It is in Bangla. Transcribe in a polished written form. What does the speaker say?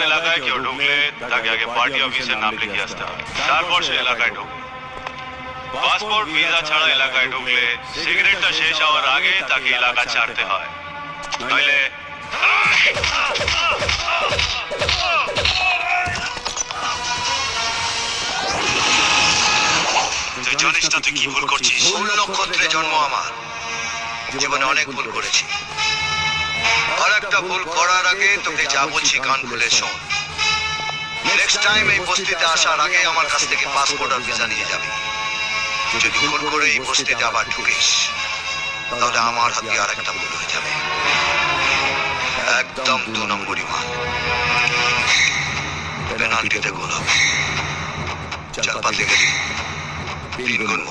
আমার এলাকায় কেউ ঢুকলে তাকে আগে পার্টি অফিসের নাম লিখে আসতে হয়, তারপর সে এলাকায় ঢুকবে। পাসপোর্ট ভিসা ছাড়া এলাকায় ঢুকলে সিগারেটটা শেষ হওয়ার আগে তাকে এলাকা ছাড়তে হয়, নইলে তুই জানিস না তুই কি ভুল করছিস। ভুল নক্ষত্রে জন্ম আমার, জীবনে অনেক ভুল করেছি। আর একটা ভুল করার আগে তোকে যা বলছি কান খুলে শোন। নেক্সট টাইম এই বস্তিতে আসার আগে আমার কাছ থেকে পাসপোর্ট আর ভিসা নিয়ে যাবি। যদি ভুল করে এই বস্তিতে আবার ঢুকিস তাহলে আমার হাতে আর একটা ভুল হয়ে যাবে। একদম 2 নম্বরই মাল, পেনাল্টিতে গোল হবে। চার পাতে গেলি 3 গুণ।